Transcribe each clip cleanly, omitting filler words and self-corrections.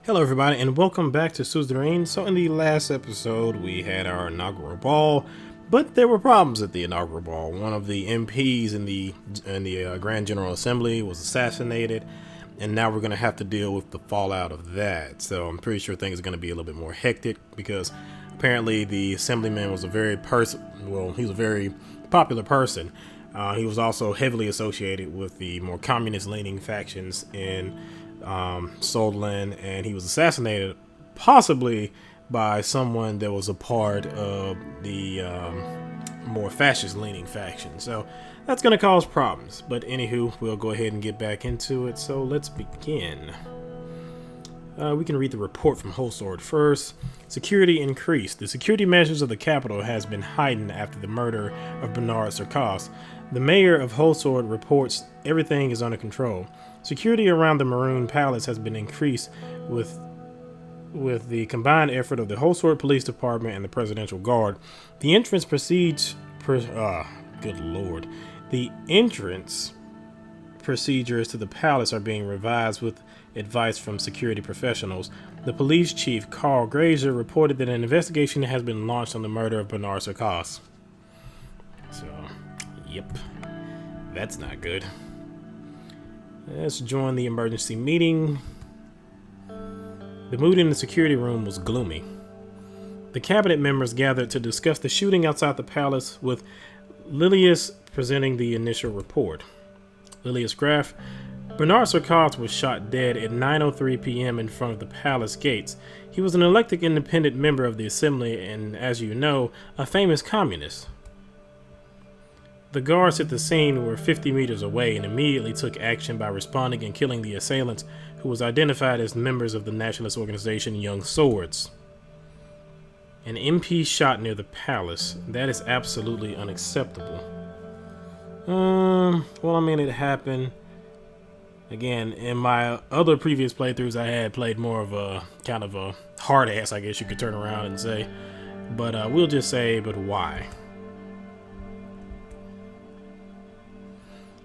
Hello everybody and welcome back to Suzerain. So in the last episode we had our inaugural ball, but there were problems at the inaugural ball. One of the MPs in the Grand General Assembly was assassinated, and now we're going to have to deal with the fallout of that. So I'm pretty sure things are going to be a little bit more hectic because apparently the assemblyman was a very popular person. He was also heavily associated with the more communist-leaning factions in Suzerain, and he was assassinated possibly by someone that was a part of the more fascist-leaning faction. So that's going to cause problems. But anywho, we'll go ahead and get back into it. So let's begin. We can read the report from Holsword first. Security increased. The security measures of the capital has been heightened after the murder of Bernard Sarkos. The mayor of Holsword reports everything is under control. Security around the Maroon Palace has been increased with the combined effort of the Holsword Police Department and the Presidential Guard. The entrance The entrance procedures to the palace are being revised with advice from security professionals. The police chief, Carl Grazer, reported that an investigation has been launched on the murder of Bernard Sarkos. So, yep, that's not good. Let's join the emergency meeting. The mood in the security room was gloomy. The cabinet members gathered to discuss the shooting outside the palace, with Lilius presenting the initial report. Lilius Graf: Bernard Sarkos was shot dead at 9:03 p.m. in front of the palace gates. He was an elected independent member of the assembly and, as you know, a famous communist. The guards at the scene were 50 meters away and immediately took action by responding and killing the assailants, who was identified as members of the nationalist organization Young Swords. An MP shot near the palace. That is absolutely unacceptable. It happened. Again, in my other previous playthroughs, I had played more of a kind of a hard ass, I guess you could turn around and say. But we'll just say, but why?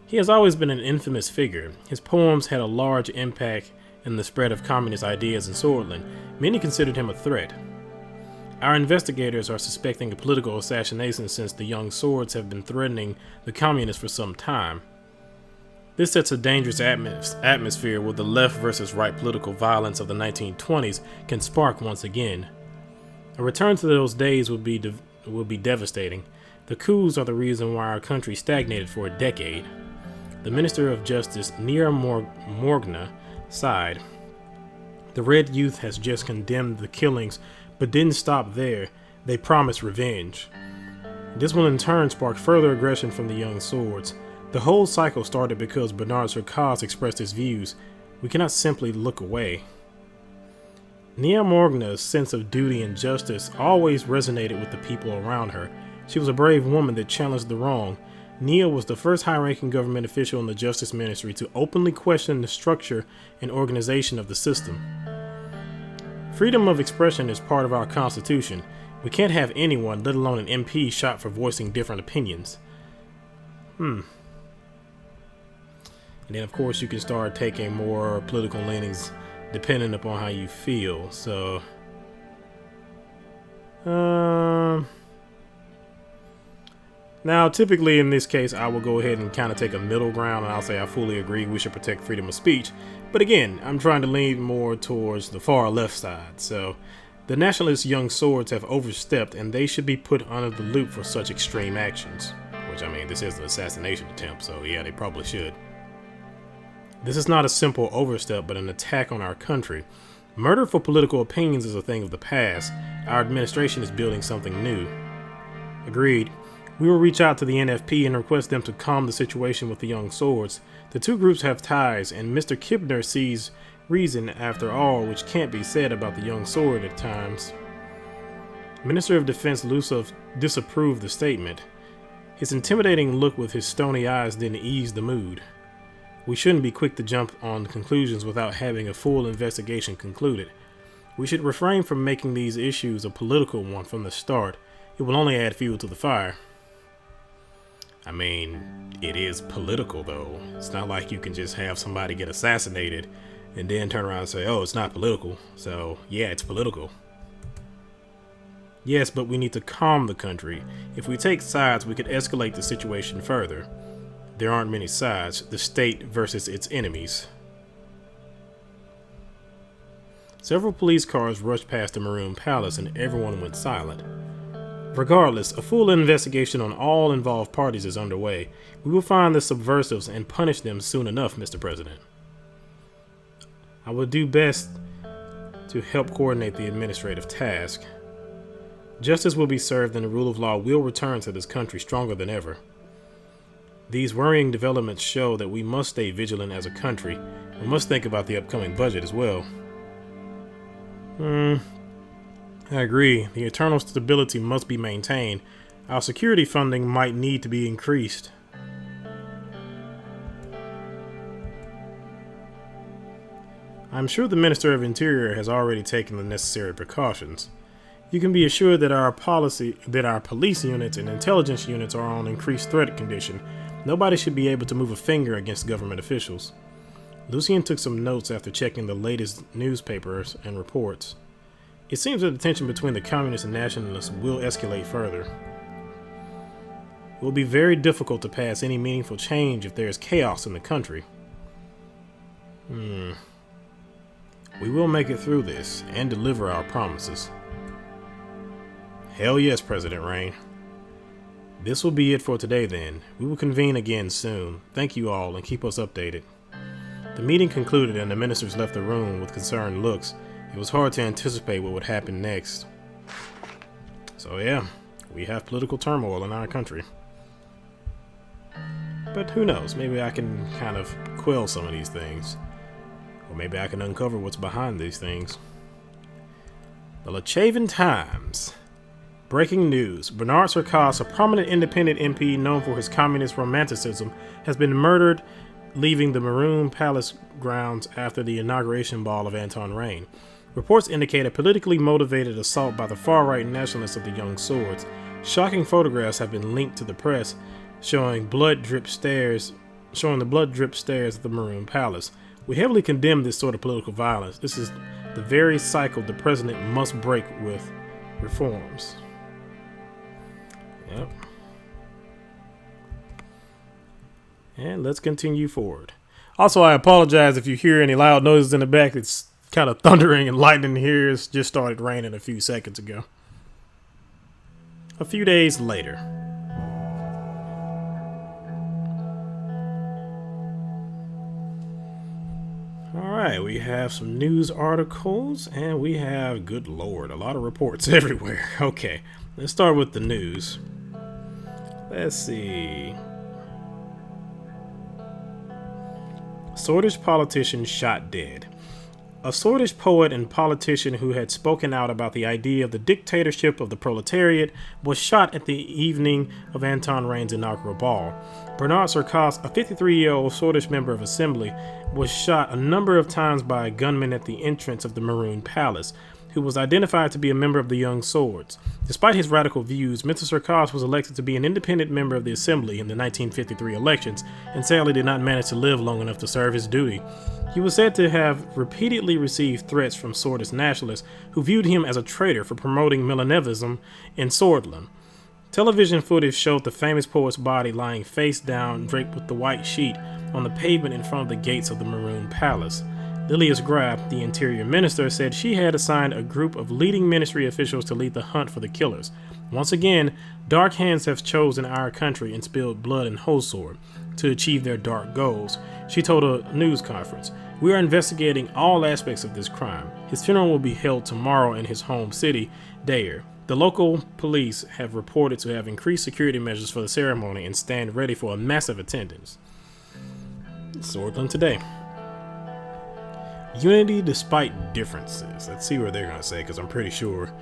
He has always been an infamous figure. His poems had a large impact in the spread of communist ideas in Swordsland. Many considered him a threat. Our investigators are suspecting a political assassination since the Young Swords have been threatening the communists for some time. This sets a dangerous atmosphere where the left versus right political violence of the 1920s can spark once again. A return to those days would be devastating. The coups are the reason why our country stagnated for a decade. The Minister of Justice, Nia Morgna, sighed. The Red Youth has just condemned the killings, but didn't stop there. They promised revenge. This will in turn spark further aggression from the Young Swords. The whole cycle started because Bernard Sarkos expressed his views. We cannot simply look away. Nia Morgna's sense of duty and justice always resonated with the people around her. She was a brave woman that challenged the wrong. Nia was the first high-ranking government official in the Justice Ministry to openly question the structure and organization of the system. Freedom of expression is part of our Constitution. We can't have anyone, let alone an MP, shot for voicing different opinions. And then, of course, you can start taking more political leanings depending upon how you feel. So, now, typically in this case, I will go ahead and kind of take a middle ground, and I'll say I fully agree we should protect freedom of speech. But again, I'm trying to lean more towards the far left side. So, the nationalist Young Swords have overstepped, and they should be put under the loop for such extreme actions. Which, this is an assassination attempt, so yeah, they probably should. This is not a simple overstep, but an attack on our country. Murder for political opinions is a thing of the past. Our administration is building something new. Agreed. We will reach out to the NFP and request them to calm the situation with the Young Swords. The two groups have ties, and Mr. Kibner sees reason after all, which can't be said about the Young Sword at times. Minister of Defense Lusov disapproved the statement. His intimidating look with his stony eyes didn't ease the mood. We shouldn't be quick to jump on conclusions without having a full investigation concluded. We should refrain from making these issues a political one from the start. It will only add fuel to the fire. It is political though. It's not like you can just have somebody get assassinated and then turn around and say, oh, it's not political. So, yeah, it's political. Yes, but we need to calm the country. If we take sides, we could escalate the situation further. There aren't many sides. The state versus its enemies. Several police cars rushed past the Maroon Palace and everyone went silent. Regardless, a full investigation on all involved parties is underway. We will find the subversives and punish them soon enough, Mr. President. I will do best to help coordinate the administrative task. Justice will be served and the rule of law will return to this country stronger than ever. These worrying developments show that we must stay vigilant as a country. We must think about the upcoming budget as well. I agree. The internal stability must be maintained. Our security funding might need to be increased. I'm sure the Minister of Interior has already taken the necessary precautions. You can be assured that our police units and intelligence units are on increased threat condition. Nobody should be able to move a finger against government officials. Lucien took some notes after checking the latest newspapers and reports. It seems that the tension between the communists and nationalists will escalate further. It will be very difficult to pass any meaningful change if there is chaos in the country. We will make it through this and deliver our promises. Hell yes, President Rain. This will be it for today then. We will convene again soon. Thank you all and keep us updated. The meeting concluded and the ministers left the room with concerned looks. It was hard to anticipate what would happen next. So yeah, we have political turmoil in our country. But who knows, maybe I can kind of quell some of these things. Or maybe I can uncover what's behind these things. The Lachavan Times. Breaking news. Bernard Sarkis, a prominent independent MP known for his communist romanticism, has been murdered leaving the Maroon Palace grounds after the inauguration ball of Anton Rain. Reports indicate a politically motivated assault by the far-right nationalists of the Young Swords. Shocking photographs have been linked to the press, showing the blood-drip stairs at the Maroon Palace. We heavily condemn this sort of political violence. This is the very cycle the president must break with reforms. Yep. And let's continue forward. Also, I apologize if you hear any loud noises in the back. It's kind of thundering and lightning here. It's just started raining a few seconds ago. A few days later. Alright, we have some news articles and we have, good lord, a lot of reports everywhere. Okay, let's start with the news. Let's see. Swordish politician shot dead. A Swordish poet and politician who had spoken out about the idea of the dictatorship of the proletariat was shot at the evening of Anton Rain's inaugural ball. Bernard Sarkis, a 53-year-old Swordish member of Assembly, was shot a number of times by a gunman at the entrance of the Maroon Palace, who was identified to be a member of the Young Swords. Despite his radical views, Mr. Sarkis was elected to be an independent member of the Assembly in the 1953 elections, and sadly did not manage to live long enough to serve his duty. He was said to have repeatedly received threats from Swordist nationalists who viewed him as a traitor for promoting Milanevism in Swordland. Television footage showed the famous poet's body lying face down, draped with the white sheet, on the pavement in front of the gates of the Maroon Palace. Lilias Graff, the interior minister, said she had assigned a group of leading ministry officials to lead the hunt for the killers. Once again, dark hands have chosen our country and spilled blood in Holsword to achieve their dark goals, she told a news conference. We are investigating all aspects of this crime. His funeral will be held tomorrow in his home city, Dare. The local police have reported to have increased security measures for the ceremony and stand ready for a massive attendance. Swordland today. Unity despite differences. Let's see what they're going to say, because I'm pretty sure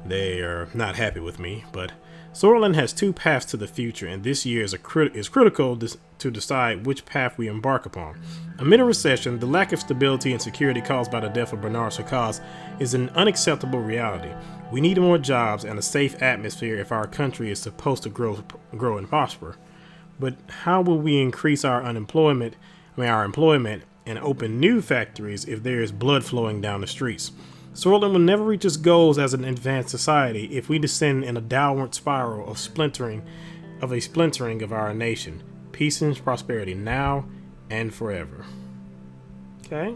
they are not happy with me. But Swordland has two paths to the future, and this year is critical to decide which path we embark upon. Amid a recession, the lack of stability and security caused by the death of Bernard Sarkis is an unacceptable reality. We need more jobs and a safe atmosphere if our country is supposed to grow and prosper. But how will we increase our employment and open new factories if there is blood flowing down the streets. Swortland will never reach its goals as an advanced society if we descend in a downward spiral of splintering of our nation. Peace and prosperity now and forever. Okay.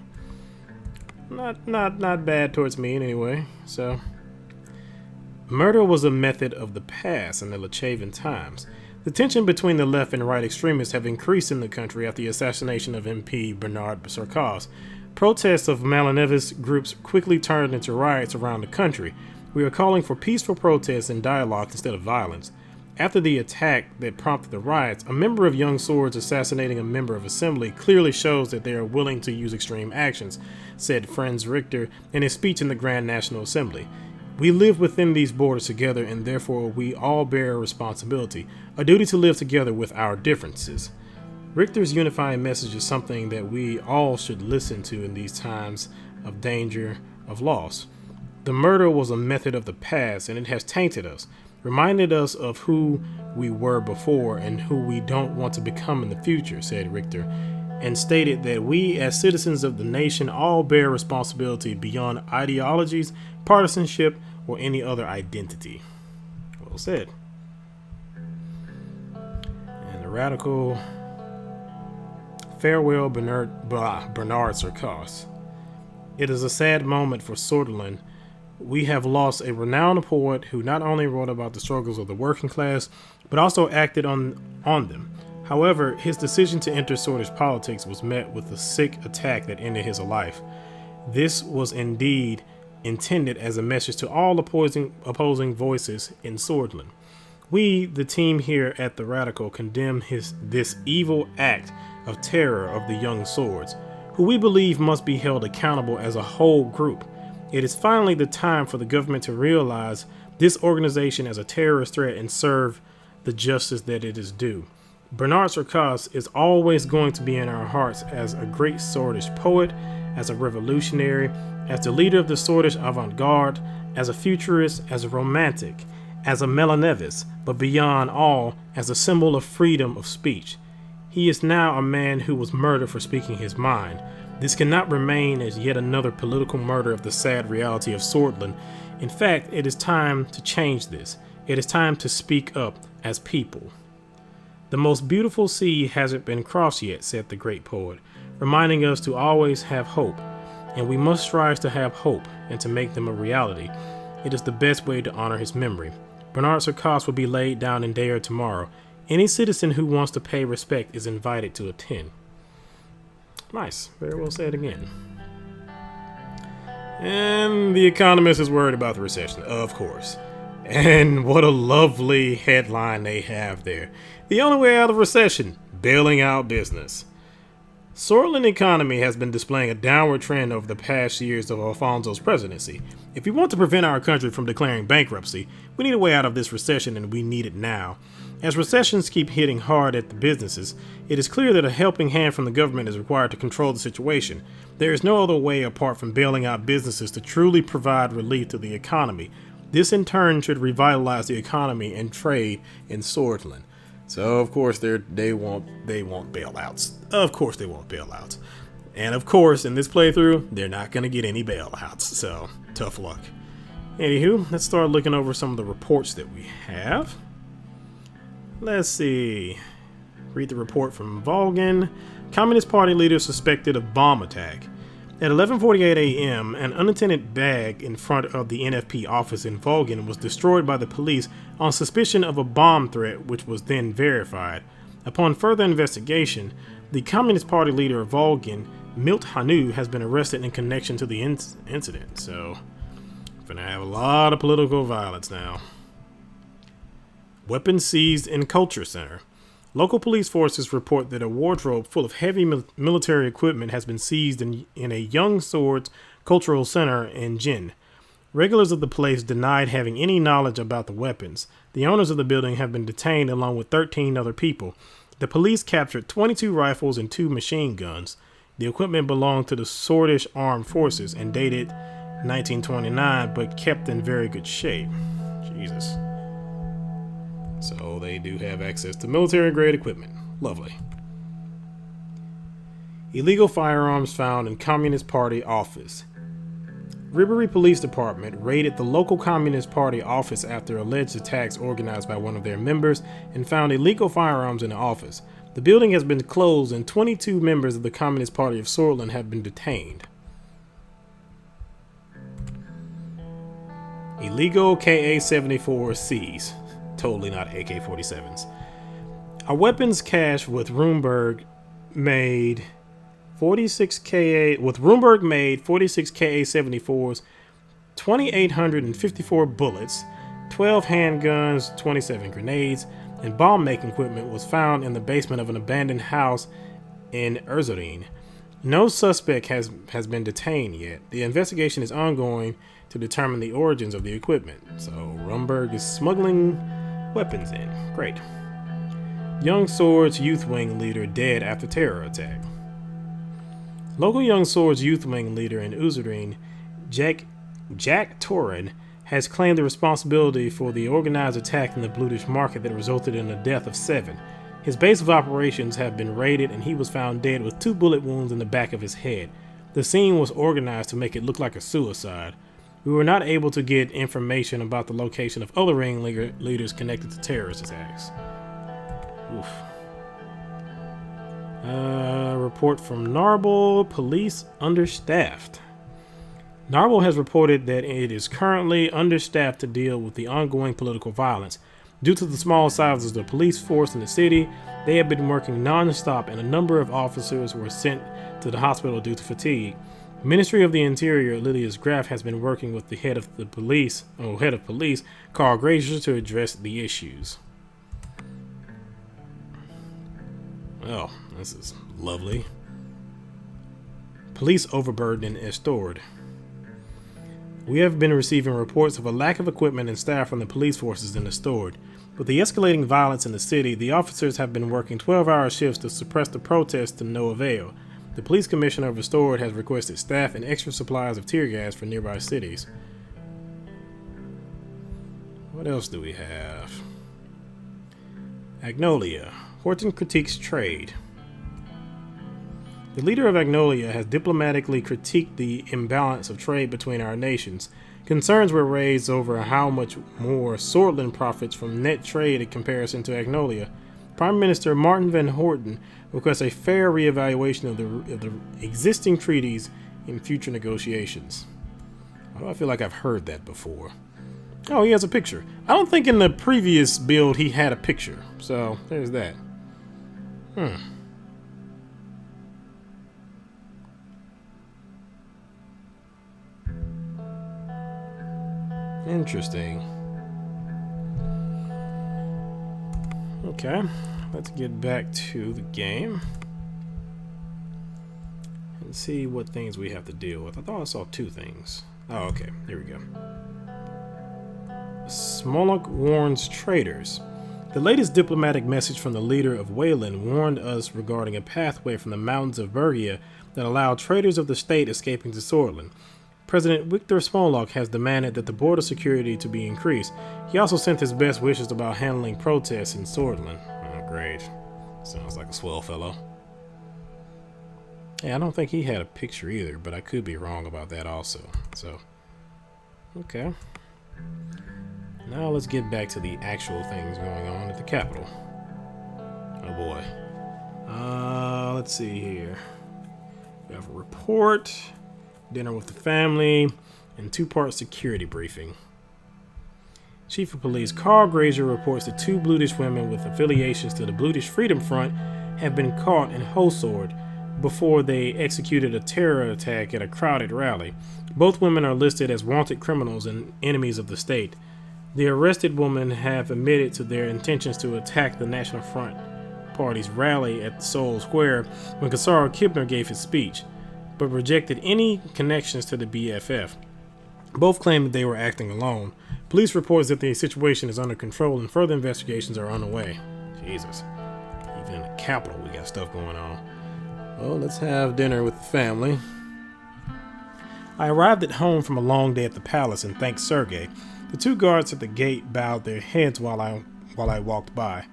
Not bad towards me in any way. So, murder was a method of the past in the Lachavan times. The tension between the left and right extremists have increased in the country after the assassination of MP Bernard Sarkis. Protests of Malinevist groups quickly turned into riots around the country. We are calling for peaceful protests and dialogue instead of violence. After the attack that prompted the riots, a member of Young Swords assassinating a member of Assembly clearly shows that they are willing to use extreme actions, said Franz Richter in his speech in the Grand National Assembly. We live within these borders together, and therefore we all bear a responsibility, a duty to live together with our differences. Richter's unifying message is something that we all should listen to in these times of danger, of loss. The murder was a method of the past, and it has tainted us, reminded us of who we were before and who we don't want to become in the future, said Richter, and stated that we as citizens of the nation all bear responsibility beyond ideologies, partisanship, or any other identity. Well said. And the radical farewell Bernard Sarkis. It is a sad moment for Sutherland. We have lost a renowned poet who not only wrote about the struggles of the working class, but also acted on them. However, his decision to enter Swedish politics was met with a sick attack that ended his life. This was indeed intended as a message to all opposing voices in Swordsland. We, the team here at the Radical, condemn this evil act of terror of the Young Swords, who we believe must be held accountable as a whole group. It is finally the time for the government to realize this organization as a terrorist threat and serve the justice that it is due. Bernard Sarkis is always going to be in our hearts as a great Swordish poet, as a revolutionary, as the leader of the Swordish avant-garde, as a futurist, as a romantic, as a Melanevist, but beyond all, as a symbol of freedom of speech. He is now a man who was murdered for speaking his mind. This cannot remain as yet another political murder of the sad reality of Swordsland. In fact, it is time to change this. It is time to speak up as people. The most beautiful sea hasn't been crossed yet, said the great poet, reminding us to always have hope. And we must strive to have hope and to make them a reality. It is the best way to honor his memory. Bernard Sarkis will be laid down in Dare tomorrow. Any citizen who wants to pay respect is invited to attend. Nice. Very well said again. And The Economist is worried about the recession, of course. And what a lovely headline they have there. The only way out of recession, bailing out business. Swordsland economy has been displaying a downward trend over the past years of Alfonso's presidency. If we want to prevent our country from declaring bankruptcy, we need a way out of this recession, and we need it now. As recessions keep hitting hard at the businesses, it is clear that a helping hand from the government is required to control the situation. There is no other way apart from bailing out businesses to truly provide relief to the economy. This in turn should revitalize the economy and trade in Swordsland. So of course they want bailouts. Of course they want bailouts. And of course in this playthrough, they're not going to get any bailouts. So tough luck. Anywho, let's start looking over some of the reports that we have. Let's see. Read the report from Volgin. Communist Party leader suspected of bomb attack. At 11:48 a.m., an unattended bag in front of the NFP office in Volgin was destroyed by the police on suspicion of a bomb threat, which was then verified. Upon further investigation, the Communist Party leader of Volgin, Milt Hanu, has been arrested in connection to the incident. So, we're going to have a lot of political violence now. Weapons seized in Culture Center. Local police forces report that a wardrobe full of heavy military equipment has been seized in a Young Swords Cultural Center in Jin. Regulars of the place denied having any knowledge about the weapons. The owners of the building have been detained along with 13 other people. The police captured 22 rifles and 2 machine guns. The equipment belonged to the Swordish Armed Forces and dated 1929, but kept in very good shape. Jesus. So they do have access to military-grade equipment. Lovely. Illegal firearms found in Communist Party office. Ribery Police Department raided the local Communist Party office after alleged attacks organized by one of their members and found illegal firearms in the office. The building has been closed and 22 members of the Communist Party of Sortland have been detained. Illegal KA-74 seized. Totally not AK-47s. A weapons cache with Roomberg made 46 KA-74s, 2,854 bullets, 12 handguns, 27 grenades, and bomb-making equipment was found in the basement of an abandoned house in Suzerain. No suspect has been detained yet. The investigation is ongoing to determine the origins of the equipment. So Rumberg is smuggling weapons in. Great. Young Swords Youth Wing leader dead after terror attack. Local Young Swords Youth Wing leader in Suzerain, Jack Torin, has claimed the responsibility for the organized attack in the Blutish market that resulted in the death of 7. His base of operations have been raided and he was found dead with 2 bullet wounds in the back of his head. The scene was organized to make it look like a suicide. We were not able to get information about the location of other ringleaders connected to terrorist attacks. Oof. Report from Narble. Police understaffed. Narble has reported that it is currently understaffed to deal with the ongoing political violence. Due to the small size of the police force in the city, they have been working non-stop and a number of officers were sent to the hospital due to fatigue. Ministry of the Interior, Lydia's Graf, has been working with the head of police, Carl Grazier, to address the issues. Oh, this is lovely. Police overburdened and Estord. We have been receiving reports of a lack of equipment and staff from the police forces in Estord. With the escalating violence in the city, the officers have been working 12-hour shifts to suppress the protests to no avail. The police commissioner of Estord has requested staff and extra supplies of tear gas for nearby cities. What else do we have? Agnolia. Horton critiques trade. The leader of Agnolia has diplomatically critiqued the imbalance of trade between our nations. Concerns were raised over how much more Sortland profits from net trade in comparison to Agnolia. Prime Minister Martin van Horten requests a fair reevaluation of the existing treaties in future negotiations. Why do I feel like I've heard that before? Oh, he has a picture. I don't think in the previous build he had a picture, so there's that. Interesting. Okay, let's get back to the game and see what things we have to deal with. I thought I saw 2 things. Oh, okay, here we go. Smolok warns traders. The latest diplomatic message from the leader of Wayland warned us regarding a pathway from the mountains of Bergia that allowed traders of the state escaping to Sortland. President Victor Smolok has demanded that the border security to be increased. He also sent his best wishes about handling protests in Sortland. Oh, great. Sounds like a swell fellow. Yeah, I don't think he had a picture either, but I could be wrong about that also. So, okay. Now let's get back to the actual things going on at the Capitol. Oh boy. Let's see here. We have a report, dinner with the family, and 2-part security briefing. Chief of Police Carl Grazier reports that 2 Blutish women with affiliations to the Blutish Freedom Front have been caught in Hosord before they executed a terror attack at a crowded rally. Both women are listed as wanted criminals and enemies of the state. The arrested women have admitted to their intentions to attack the National Front Party's rally at Seoul Square when Kasaro Kibner gave his speech, but rejected any connections to the BFF. Both claim that they were acting alone. Police reports that the situation is under control and further investigations are underway. Jesus. Even in the capital we got stuff going on. Well, let's have dinner with the family. I arrived at home from a long day at the palace and thanked Sergei. The 2 guards at the gate bowed their heads while I walked by.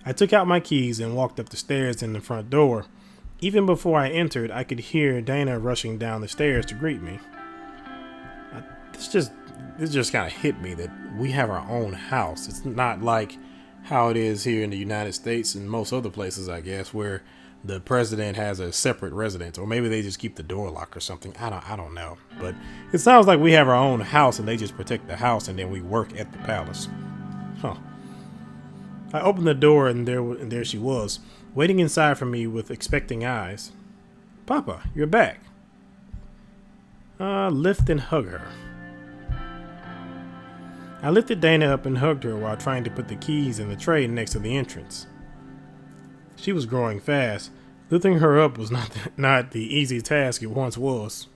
I took out my keys and walked up the stairs in the front door. Even before I entered, I could hear Dana rushing down the stairs to greet me. This just kind of hit me that we have our own house. It's not like how it is here in the United States and most other places, I guess, where the president has a separate residence, or maybe they just keep the door locked or something. I don't know. But it sounds like we have our own house and they just protect the house and then we work at the palace. Huh. I opened the door and there she was, waiting inside for me with expecting eyes. Papa, you're back. Lift and hug her. I lifted Dana up and hugged her while trying to put the keys in the tray next to the entrance. She was growing fast. Lifting her up was not the easy task it once was.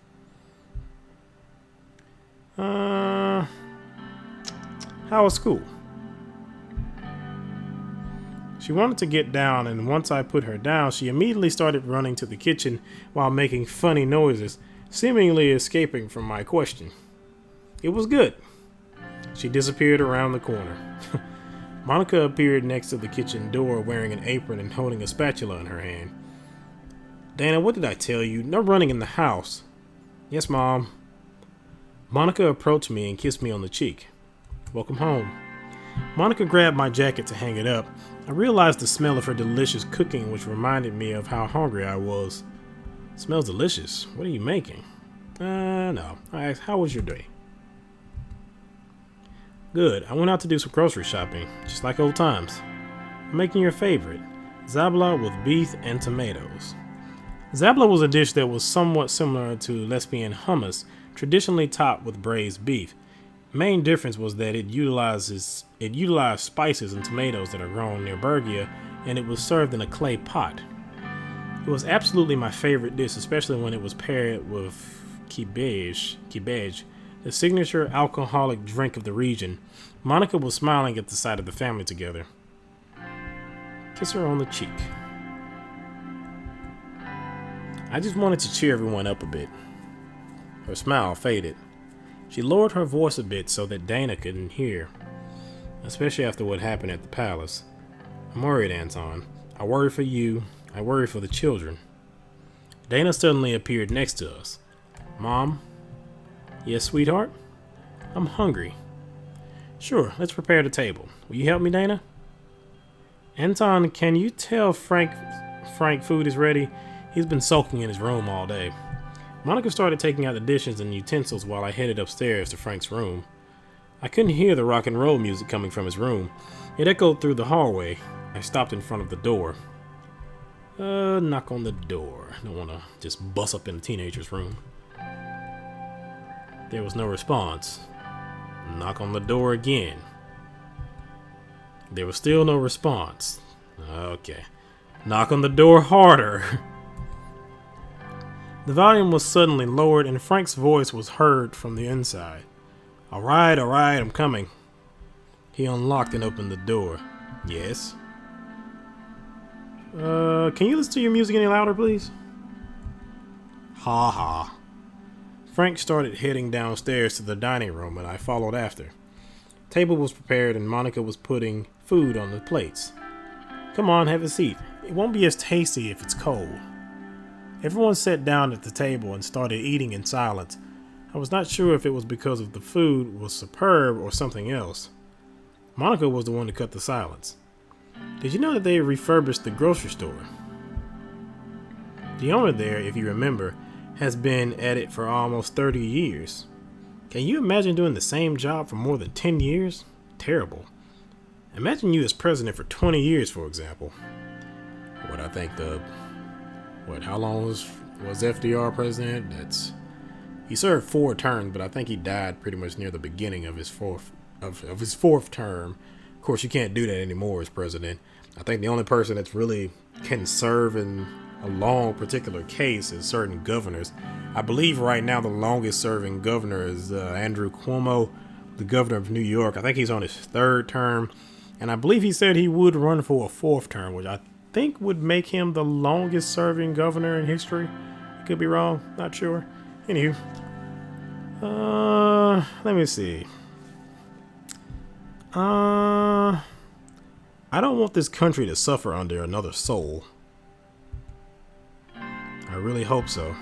How was school? She wanted to get down, and once I put her down, she immediately started running to the kitchen while making funny noises, seemingly escaping from my question. It was good. She disappeared around the corner. Monica appeared next to the kitchen door wearing an apron and holding a spatula in her hand. Dana, what did I tell you? No running in the house. Yes, Mom. Monica approached me and kissed me on the cheek. Welcome home. Monica grabbed my jacket to hang it up. I realized the smell of her delicious cooking, which reminded me of how hungry I was. Smells delicious. What are you making? No. I asked, how was your day? Good. I went out to do some grocery shopping, just like old times. I'm making your favorite, zabla with beef and tomatoes. Zabla was a dish that was somewhat similar to lesbian hummus, traditionally topped with braised beef. Main difference was that it utilized spices and tomatoes that are grown near Bergia, and it was served in a clay pot. It was absolutely my favorite dish, especially when it was paired with kibej, the signature alcoholic drink of the region. Monica was smiling at the sight of the family together. Kiss her on the cheek. I just wanted to cheer everyone up a bit. Her smile faded. She lowered her voice a bit so that Dana couldn't hear, especially after what happened at the palace. I'm worried, Anton. I worry for you. I worry for the children. Dana suddenly appeared next to us. Mom? Yes, sweetheart? I'm hungry. Sure, let's prepare the table. Will you help me, Dana? Anton, can you tell Frank food is ready? He's been sulking in his room all day. Monica started taking out the dishes and utensils while I headed upstairs to Frank's room. I couldn't hear the rock and roll music coming from his room. It echoed through the hallway. I stopped in front of the door. Knock on the door. Don't want to just bust up in a teenager's room. There was no response. Knock on the door again. There was still no response. Okay. Knock on the door harder. The volume was suddenly lowered and Frank's voice was heard from the inside. All right, I'm coming. He unlocked and opened the door. Yes? Can you listen to your music any louder, please? Ha ha. Frank started heading downstairs to the dining room and I followed after. Table was prepared and Monica was putting food on the plates. Come on, have a seat. It won't be as tasty if it's cold. Everyone sat down at the table and started eating in silence. I was not sure if it was because of the food was superb or something else. Monica was the one to cut the silence. Did you know that they refurbished the grocery store? The owner there, if you remember, has been at it for almost 30 years. Can you imagine doing the same job for more than 10 years? Terrible. Imagine you as president for 20 years, for example. How long was FDR president? He served 4 terms, but I think he died pretty much near the beginning of his fourth term. Of course, you can't do that anymore as president. I think the only person that's really can serve in a long particular case is certain governors. I believe right now the longest serving governor is Andrew Cuomo, the governor of New York. I think he's on his 3rd term, and I believe he said he would run for a 4th term, which I think would make him the longest serving governor in history. Could be wrong, not sure. Anywho, let me see. I don't want this country to suffer under another soul. really hope so.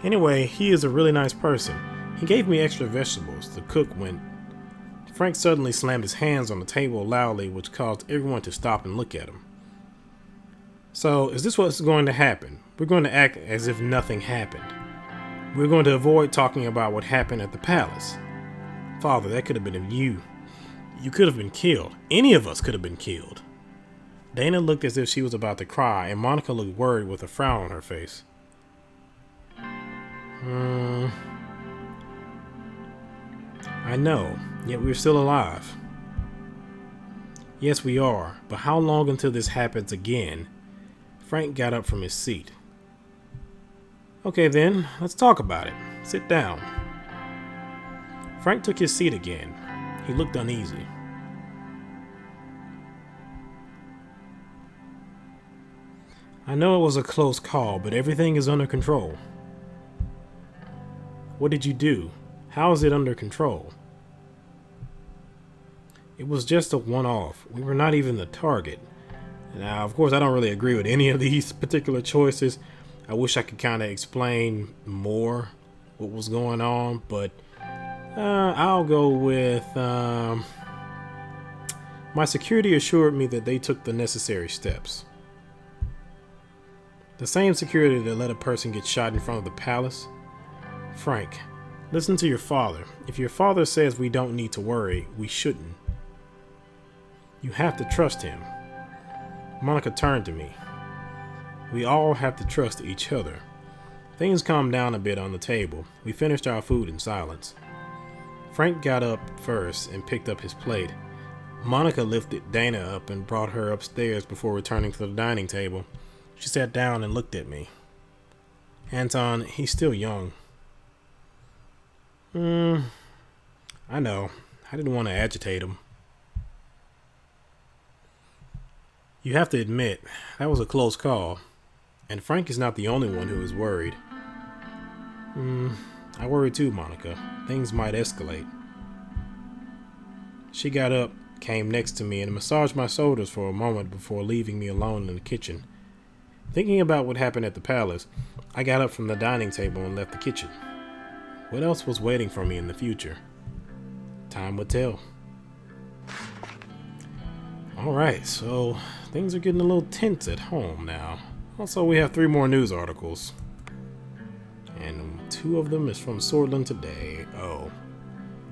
Anyway, he is a really nice person. He gave me extra vegetables. The cook went. Frank suddenly slammed his hands on the table loudly, which caused everyone to stop and look at him. So, is this what's going to happen? We're going to act as if nothing happened. We're going to avoid talking about what happened at the palace. Father, that could have been you. You could have been killed. Any of us could have been killed. Dana looked as if she was about to cry, and Monica looked worried with a frown on her face. I know, yet we're still alive. Yes, we are, but how long until this happens again? Frank got up from his seat. Okay then, let's talk about it. Sit down. Frank took his seat again. He looked uneasy. I know it was a close call, but everything is under control. What did you do? How is it under control? It was just a one-off. We were not even the target. Now, of course, I don't really agree with any of these particular choices. I wish I could kind of explain more what was going on, but I'll go with my security assured me that they took the necessary steps. The same security that let a person get shot in front of the palace. Frank, listen to your father. If your father says we don't need to worry, we shouldn't. You have to trust him. Monica turned to me. We all have to trust each other. Things calmed down a bit on the table. We finished our food in silence. Frank got up first and picked up his plate. Monica lifted Dana up and brought her upstairs before returning to the dining table. She sat down and looked at me. Anton, he's still young. I know. I didn't want to agitate him. You have to admit, that was a close call. And Frank is not the only one who is worried. I worry too, Monica. Things might escalate. She got up, came next to me, and massaged my shoulders for a moment before leaving me alone in the kitchen. Thinking about what happened at the palace, I got up from the dining table and left the kitchen. What else was waiting for me in the future? Time would tell. Alright, so things are getting a little tense at home now. Also, we have 3 more news articles. And 2 of them is from Swordland today. Oh.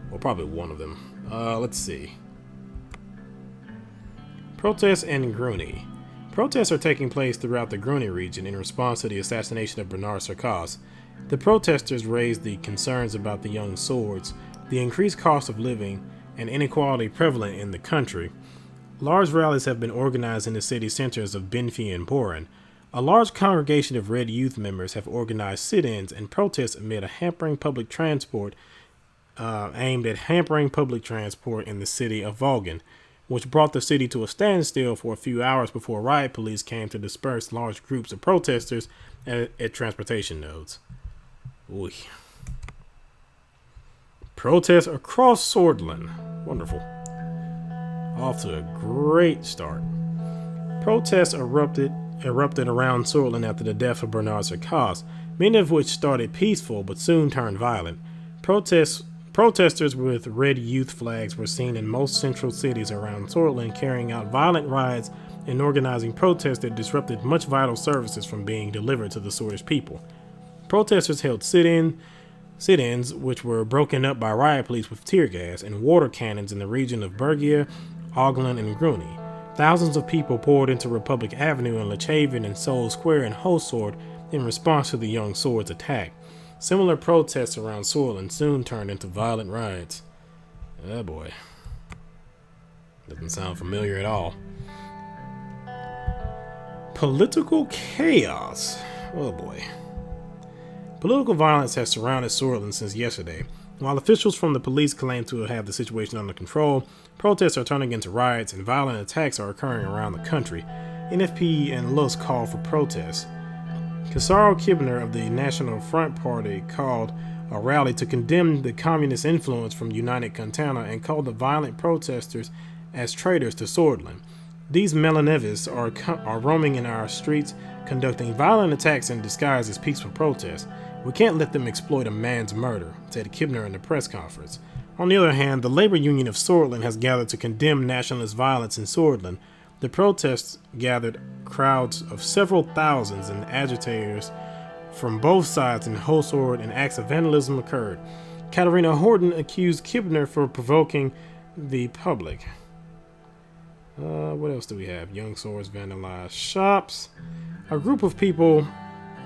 Well, probably 1 of them. Let's see. Protests in Gruny. Protests are taking place throughout the Gruny region in response to the assassination of Bernard Sarkos. The protesters raised the concerns about the young swords, the increased cost of living, and inequality prevalent in the country. Large rallies have been organized in the city centers of Benfi and Boran. A large congregation of Red Youth members have organized sit-ins and protests amid a hampering public transport aimed at hampering public transport in the city of Volgan, which brought the city to a standstill for a few hours before riot police came to disperse large groups of protesters at transportation nodes. Oy. Protests across Swordland. Wonderful. Off to a great start. Protests erupted around Swordland after the death of Bernard Sarkos, many of which started peaceful but soon turned violent. Protesters with red youth flags were seen in most central cities around Swordland, carrying out violent riots and organizing protests that disrupted much vital services from being delivered to the Swordish people. Protesters held sit-ins, which were broken up by riot police with tear gas and water cannons in the region of Bergia, Ogland, and Gruny. Thousands of people poured into Republic Avenue in Lechaven and Soul Square and Hosword in response to the young swords' attack. Similar protests around Swordland soon turned into violent riots. Oh boy. Doesn't sound familiar at all. Political chaos. Oh boy. Political violence has surrounded Swordland since yesterday. While officials from the police claim to have the situation under control, protests are turning into riots and violent attacks are occurring around the country. NFP and Luz call for protests. Kasaro Kibner of the National Front Party called a rally to condemn the communist influence from United Kantana and called the violent protesters as traitors to Swordland. These Melanevis are roaming in our streets, conducting violent attacks in disguise as peaceful protests. We can't let them exploit a man's murder, said Kibner in the press conference. On the other hand, the labor union of Sordland has gathered to condemn nationalist violence in Sordland. The protests gathered crowds of several thousands, and agitators from both sides in Hosord, and acts of vandalism occurred. Katarina Horton accused Kibner for provoking the public. What else do we have? Young Swords vandalized shops. A group of people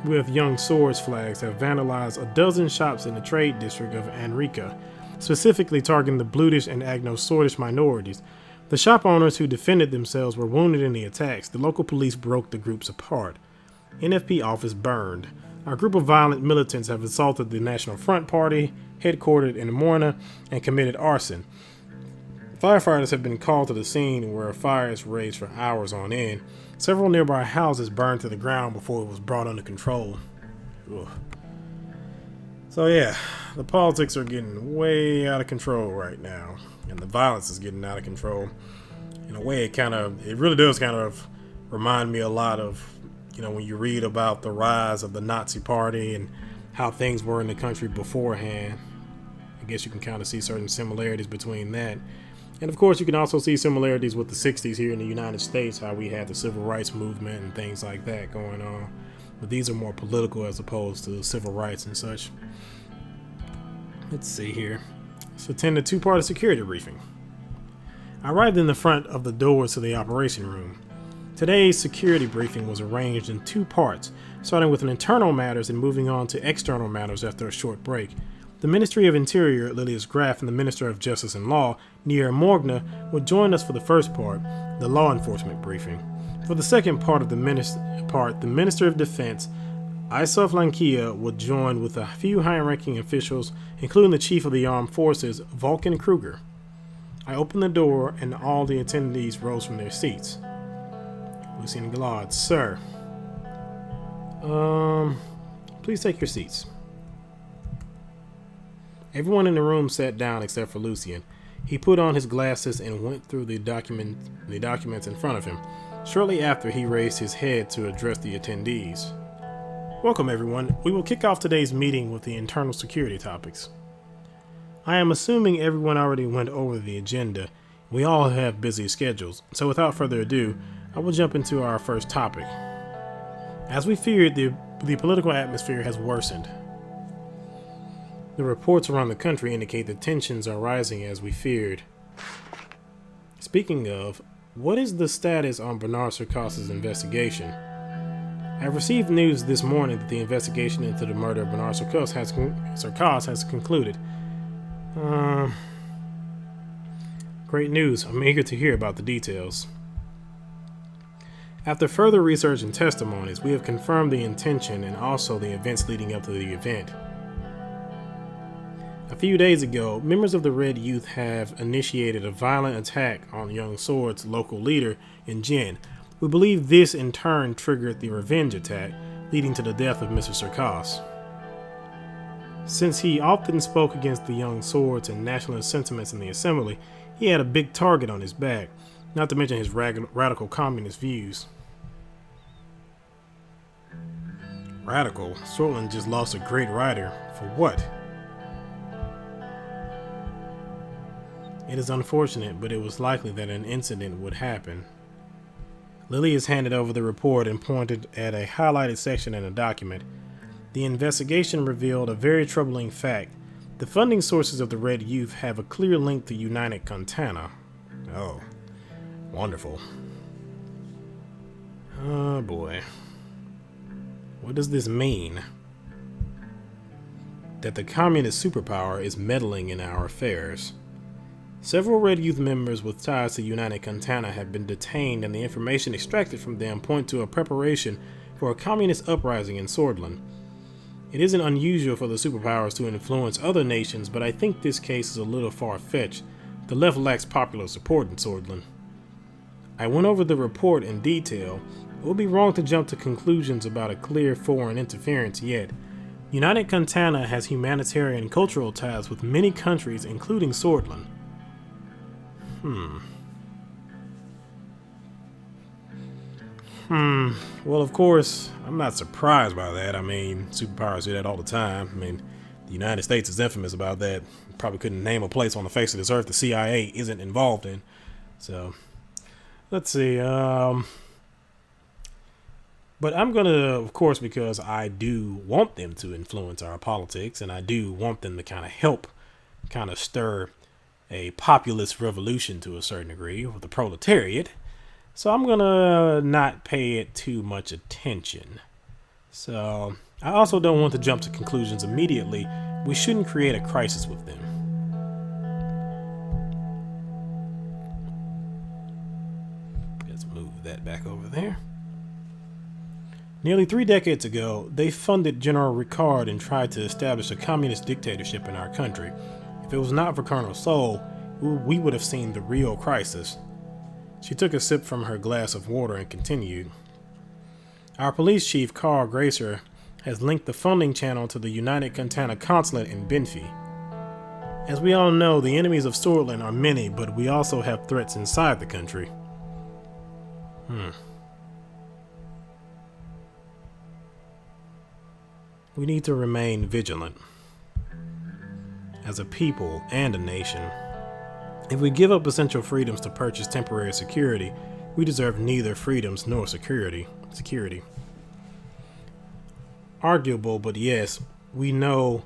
with Young Swords flags have vandalized a dozen shops in the trade district of Anrika, specifically targeting the Blutish and Agno-Swordish minorities. The shop owners who defended themselves were wounded in the attacks. The local police broke the groups apart. NFP office burned. A group of violent militants have assaulted the National Front Party, headquartered in Morna, and committed arson. Firefighters have been called to the scene, where fires raged for hours on end. Several nearby houses burned to the ground before it was brought under control. Ugh. So yeah, the politics are getting way out of control right now, and the violence is getting out of control. In a way, it really does kind of remind me a lot of, when you read about the rise of the Nazi Party and how things were in the country beforehand. I guess you can kind of see certain similarities between that. And of course, you can also see similarities with the 60s here in the United States, how we had the civil rights movement and things like that going on. But these are more political as opposed to civil rights and such. Let's see here. Let's attend a two-part security briefing. I arrived in the front of the doors to the operation room. Today's security briefing was arranged in two parts, starting with internal matters and moving on to external matters after a short break. The Ministry of Interior, Lilius Graff, and the Minister of Justice and Law, Nier Morgna, would join us for the first part, the law enforcement briefing. For the second part of the Minister of Defense, Isov Lankia, would join with a few high-ranking officials, including the Chief of the Armed Forces, Vulcan Kruger. I opened the door, and all the attendees rose from their seats. Lucien Gallard, sir. Please take your seats. Everyone in the room sat down except for Lucien. He put on his glasses and went through the documents in front of him. Shortly after, he raised his head to address the attendees. Welcome, everyone. We will kick off today's meeting with the internal security topics. I am assuming everyone already went over the agenda. We all have busy schedules, so without further ado, I will jump into our first topic. As we feared, the political atmosphere has worsened. The reports around the country indicate that tensions are rising as we feared. Speaking of, what is the status on Bernard Sarkas's investigation? I received news this morning that the investigation into the murder of Bernard Sarkas has concluded. Great news. I'm eager to hear about the details. After further research and testimonies, we have confirmed the intention and also the events leading up to the event. A few days ago, members of the Red Youth have initiated a violent attack on Young Sword's local leader in Jin. We believe this in turn triggered the revenge attack, leading to the death of Mr. Sarkas. Since he often spoke against the Young Swords and nationalist sentiments in the assembly, he had a big target on his back, not to mention his radical communist views. Radical? Sortland just lost a great writer. For what? It is unfortunate, but it was likely that an incident would happen. Lily has handed over the report and pointed at a highlighted section in a document. The investigation revealed a very troubling fact. The funding sources of the Red Youth have a clear link to United Contana. Oh, wonderful. Oh boy. What does this mean? That the communist superpower is meddling in our affairs. Several Red Youth members with ties to United Contana have been detained, and the information extracted from them point to a preparation for a communist uprising in Sordland. It isn't unusual for the superpowers to influence other nations, but I think this case is a little far-fetched. The left lacks popular support in Sordland. I went over the report in detail. It would be wrong to jump to conclusions about a clear foreign interference yet. United Contana has humanitarian and cultural ties with many countries, including Sordland. Well, of course, I'm not surprised by that. I mean, superpowers do that all the time. I mean, the United States is infamous about that. Probably couldn't name a place on the face of this earth the CIA isn't involved in. So, let's see. But I'm going to, of course, because I do want them to influence our politics, and I do want them to kind of help kind of stir a populist revolution to a certain degree with the proletariat. So I'm going to not pay it too much attention. So I also don't want to jump to conclusions immediately. We shouldn't create a crisis with them. Let's move that back over there. Nearly 3 decades ago, they funded General Ricard and tried to establish a communist dictatorship in our country. If it was not for Colonel Soul, we would have seen the real crisis. She took a sip from her glass of water and continued. Our police chief, Carl Gracer, has linked the funding channel to the United Cantana Consulate in Benfi. As we all know, the enemies of Swortland are many, but we also have threats inside the country. We need to remain vigilant as a people and a nation. If we give up essential freedoms to purchase temporary security, we deserve neither freedoms nor security. Arguable, but yes, we know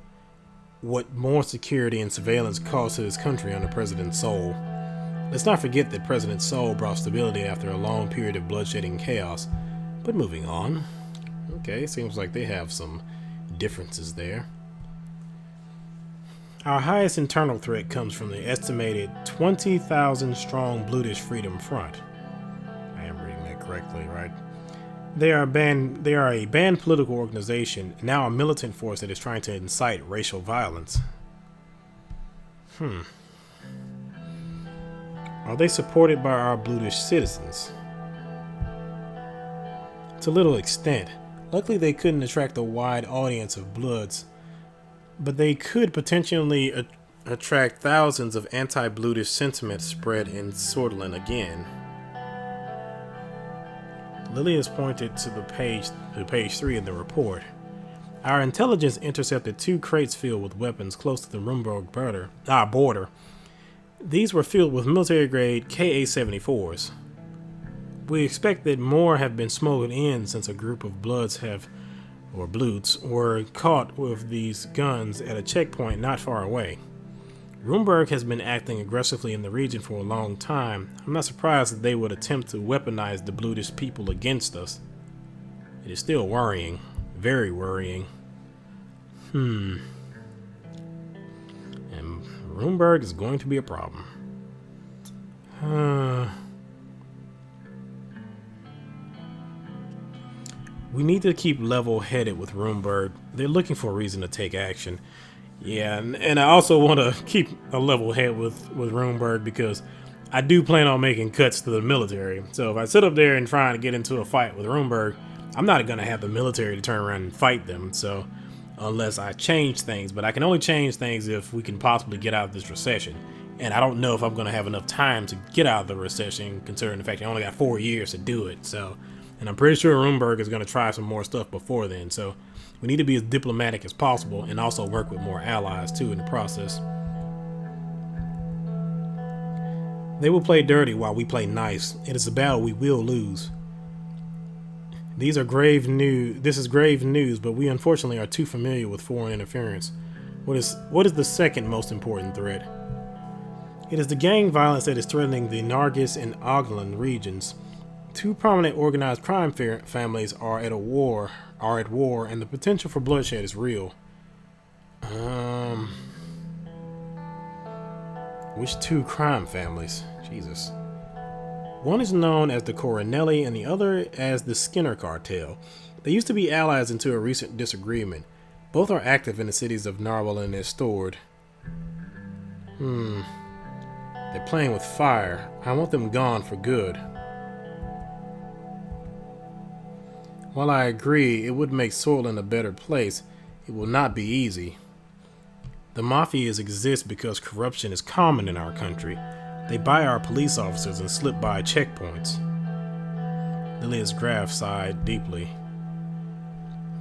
what more security and surveillance caused to this country under President Soul. Let's not forget that President Soul brought stability after a long period of bloodshed and chaos. But moving on. Okay, seems like they have some differences there. Our highest internal threat comes from the estimated 20,000 strong British Freedom Front. I am reading that correctly, right? They are a banned political organization, now a militant force that is trying to incite racial violence. Are they supported by our British citizens? To little extent. Luckily, they couldn't attract a wide audience of Bloods, but they could potentially attract thousands of anti-British sentiment spread in Swortland again. Lily has pointed to page 3 in the report. Our intelligence intercepted 2 crates filled with weapons close to the Rumburg border. These were filled with military-grade Ka-74s. We expect that more have been smuggled in since a group of Bloods were caught with these guns at a checkpoint not far away. Rumburg has been acting aggressively in the region for a long time. I'm not surprised that they would attempt to weaponize the British people against us. It is still worrying. Very worrying. And Rumburg is going to be a problem. We need to keep level-headed with Rumburg. They're looking for a reason to take action. Yeah, and I also want to keep a level head with Rumburg because I do plan on making cuts to the military. So if I sit up there and try to get into a fight with Rumburg, I'm not going to have the military to turn around and fight them. So unless I change things, but I can only change things if we can possibly get out of this recession. And I don't know if I'm going to have enough time to get out of the recession, considering the fact I only got 4 years to do it. So, and I'm pretty sure Rumburg is going to try some more stuff before then. So we need to be as diplomatic as possible and also work with more allies too in the process. They will play dirty while we play nice. It is a battle we will lose. This is grave news, but we unfortunately are too familiar with foreign interference. What is the second most important threat? It is the gang violence that is threatening the Nargis and Ogland regions. 2 prominent organized crime families are at war, and the potential for bloodshed is real. Which 2 crime families? Jesus. One is known as the Coronelli and the other as the Skinner Cartel. They used to be allies until a recent disagreement. Both are active in the cities of Narwhal and Estord. They're playing with fire. I want them gone for good. While I agree it would make Swortland a better place, it will not be easy. The mafias exist because corruption is common in our country. They buy our police officers and slip by checkpoints. Lilia's graph sighed deeply.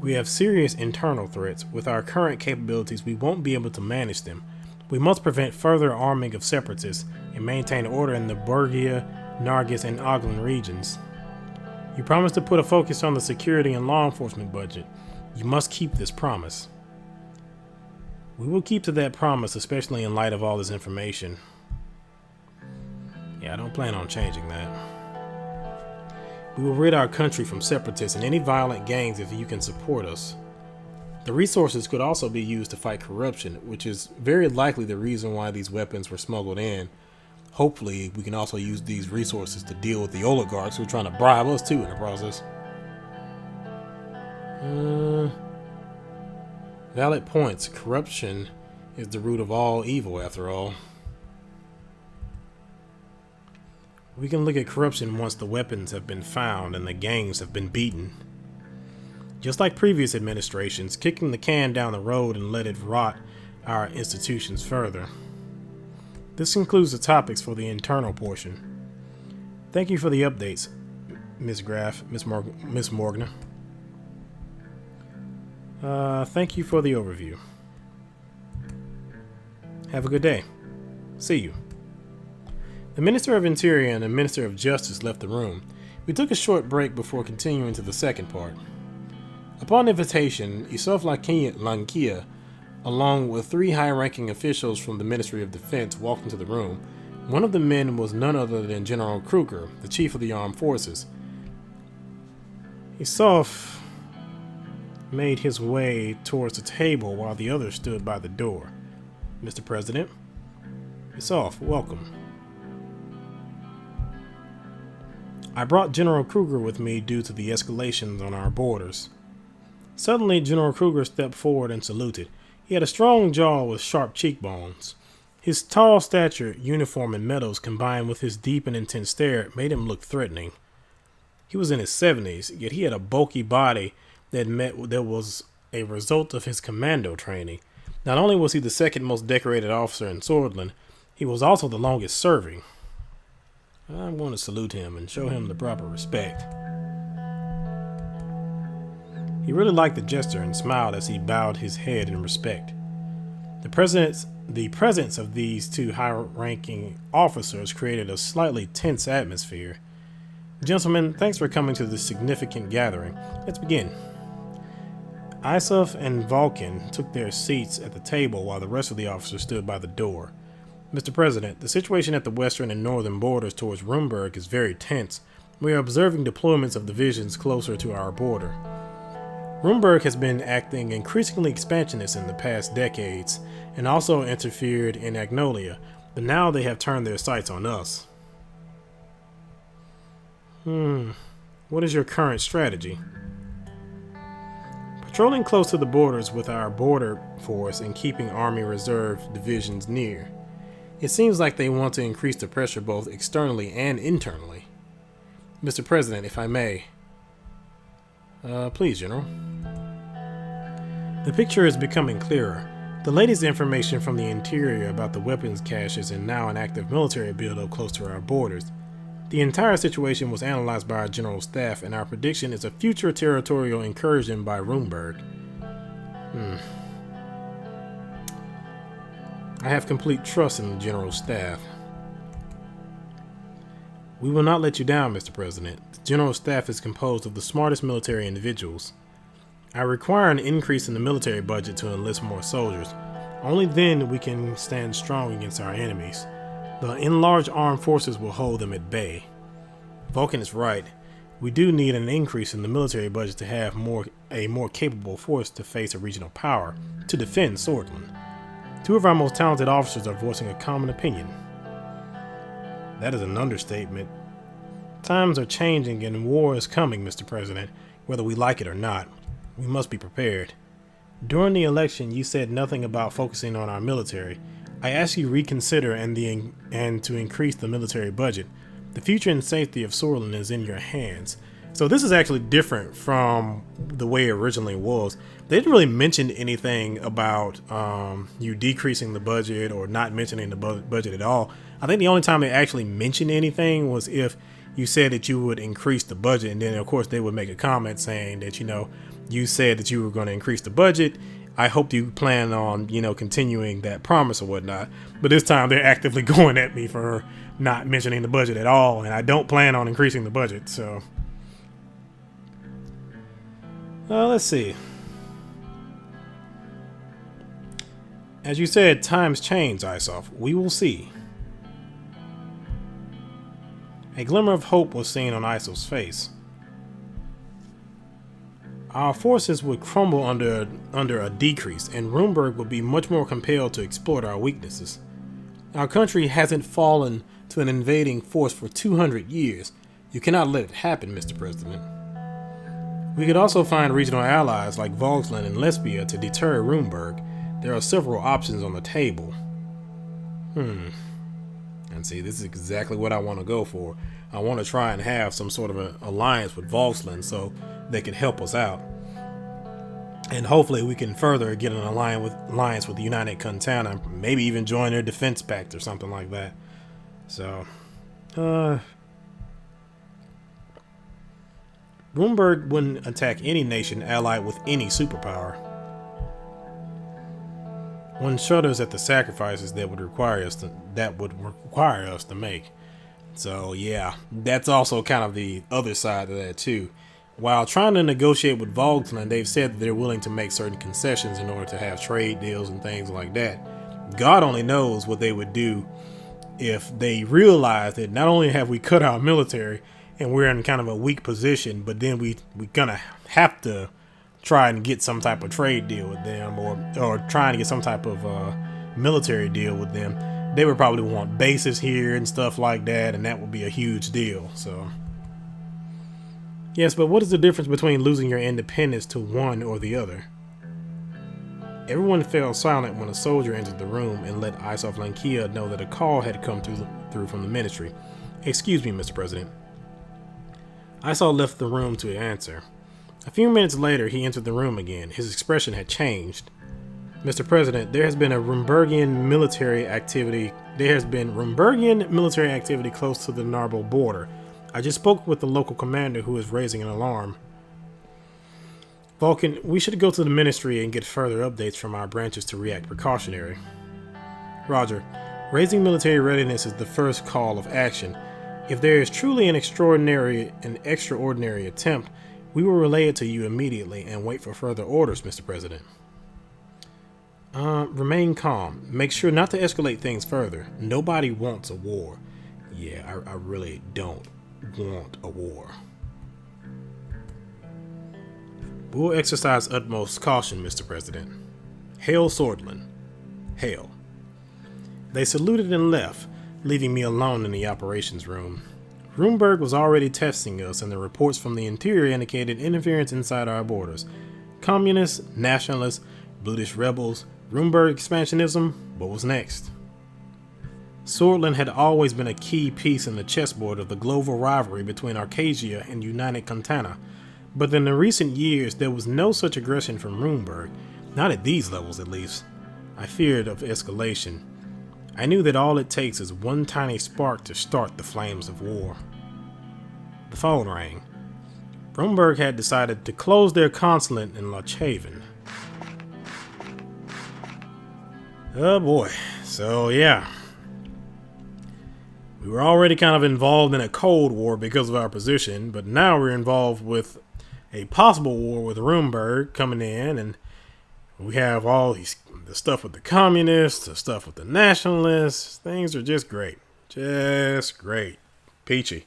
We have serious internal threats. With our current capabilities, we won't be able to manage them. We must prevent further arming of separatists and maintain order in the Bergia, Nargis, and Oglen regions. You promised to put a focus on the security and law enforcement budget. You must keep this promise. We will keep to that promise, especially in light of all this information. Yeah, I don't plan on changing that. We will rid our country from separatists and any violent gangs if you can support us. The resources could also be used to fight corruption, which is very likely the reason why these weapons were smuggled in. Hopefully, we can also use these resources to deal with the oligarchs who are trying to bribe us too in the process. Valid points. Corruption is the root of all evil, after all. We can look at corruption once the weapons have been found and the gangs have been beaten. Just like previous administrations, kicking the can down the road and let it rot our institutions further. This concludes the topics for the internal portion. Thank you for the updates, Miss Morgana. Thank you for the overview. Have a good day. See you. The Minister of Interior and the Minister of Justice left the room. We took a short break before continuing to the second part. Upon invitation, Yusuf Lankia, along with 3 high-ranking officials from the Ministry of Defense, walked into the room. One of the men was none other than General Kruger, the Chief of the Armed Forces. Yusuf made his way towards the table while the others stood by the door. Mr. President, Yusuf, welcome. I brought General Kruger with me due to the escalations on our borders. Suddenly, General Kruger stepped forward and saluted. He had a strong jaw with sharp cheekbones. His tall stature, uniform, and medals combined with his deep and intense stare made him look threatening. He was in his 70s, yet he had a bulky body that was a result of his commando training. Not only was he the second most decorated officer in Swordland, he was also the longest serving. I'm going to salute him and show him the proper respect. He really liked the gesture and smiled as he bowed his head in respect. The presence of these 2 high-ranking officers created a slightly tense atmosphere. Gentlemen, thanks for coming to this significant gathering. Let's begin. Isuf and Vulcan took their seats at the table while the rest of the officers stood by the door. Mr. President, the situation at the western and northern borders towards Rumberg is very tense. We are observing deployments of divisions closer to our border. Rumberg has been acting increasingly expansionist in the past decades and also interfered in Agnolia, but now they have turned their sights on us. What is your current strategy? Patrolling close to the borders with our border force and keeping Army Reserve divisions near. It seems like they want to increase the pressure both externally and internally. Mr. President, if I may. Please, General. The picture is becoming clearer. The latest information from the interior about the weapons caches and now an active military buildup close to our borders. The entire situation was analyzed by our general staff, and our prediction is a future territorial incursion by Rumberg. I have complete trust in the general staff. We will not let you down, Mr. President. The general staff is composed of the smartest military individuals. I require an increase in the military budget to enlist more soldiers. Only then we can stand strong against our enemies. The enlarged armed forces will hold them at bay. Vulcan is right. We do need an increase in the military budget to have a more capable force to face a regional power to defend Swordland. 2 of our most talented officers are voicing a common opinion. That is an understatement. Times are changing and war is coming, Mr. President, whether we like it or not. We must be prepared. During the election, you said nothing about focusing on our military. I ask you reconsider and to increase the military budget. The future and safety of Swordland is in your hands. So this is actually different from the way it originally was. They didn't really mention anything about you decreasing the budget or not mentioning the budget at all. I think the only time they actually mentioned anything was if you said that you would increase the budget, and then of course they would make a comment saying that, you said that you were going to increase the budget. I hope you plan on, continuing that promise or whatnot. But this time they're actively going at me for not mentioning the budget at all, and I don't plan on increasing the budget. So let's see. As you said, times change, Isoff. We will see. A glimmer of hope was seen on Isoff's face. Our forces would crumble under a decrease, and Runeberg would be much more compelled to exploit our weaknesses. Our country hasn't fallen to an invading force for 200 years. You cannot let it happen, Mr. President. We could also find regional allies like Volksland and Lesbia to deter Runeberg. There are several options on the table. And see, this is exactly what I want to go for. I want to try and have some sort of an alliance with Volksland so they can help us out. And hopefully we can further get an alliance with the United Contana, maybe even join their defense pact or something like that. So, Runeberg wouldn't attack any nation allied with any superpower. One shudders at the sacrifices that would require us to make. So yeah, that's also kind of the other side of that too. While trying to negotiate with Volksland, they've said that they're willing to make certain concessions in order to have trade deals and things like that. God only knows what they would do if they realize that not only have we cut our military and we're in kind of a weak position, but then we're gonna have to try and get some type of trade deal with them, or trying to get some type of military deal with them. They would probably want bases here and stuff like that, and that would be a huge deal. So yes, but what is the difference between losing your independence to one or the other? Everyone fell silent when a soldier entered the room and let Isoff Lankia know that a call had come through from the ministry. Excuse me, Mr. President. Isoff left the room to answer. A few minutes later, he entered the room again. His expression had changed. Mr. President, there has been military activity close to the Narble border. I just spoke with the local commander who is raising an alarm. Vulcan, we should go to the ministry and get further updates from our branches to react precautionary. Roger. Raising military readiness is the first call of action. If there is truly an extraordinary attempt, we will relay it to you immediately and wait for further orders, Mr. President. Remain calm. Make sure not to escalate things further. Nobody wants a war. Yeah, I really don't want a war. We'll exercise utmost caution, Mr. President. Hail Swordland. Hail. They saluted and left, leaving me alone in the operations room. Runeberg was already testing us, and the reports from the interior indicated interference inside our borders. Communists, nationalists, British rebels, Runeberg expansionism. What was next? Swordland had always been a key piece in the chessboard of the global rivalry between Arcadia and United Contana, but in the recent years there was no such aggression from Runeberg, not at these levels at least. I feared of escalation. I knew that all it takes is one tiny spark to start the flames of war. The phone rang. Runeberg had decided to close their consulate in Lochhaven. Oh boy, so yeah. We were already kind of involved in a Cold War because of our position, but now we're involved with a possible war with Runeberg coming in, and we have all the stuff with the communists, the stuff with the nationalists. Things are just great. Just great. Peachy.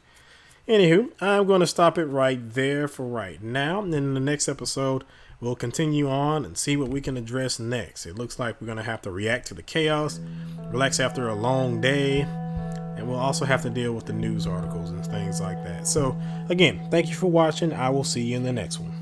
Anywho, I'm going to stop it right there for right now. And in the next episode, we'll continue on and see what we can address next. It looks like we're going to have to react to the chaos, relax after a long day, and we'll also have to deal with the news articles and things like that. So, again, thank you for watching. I will see you in the next one.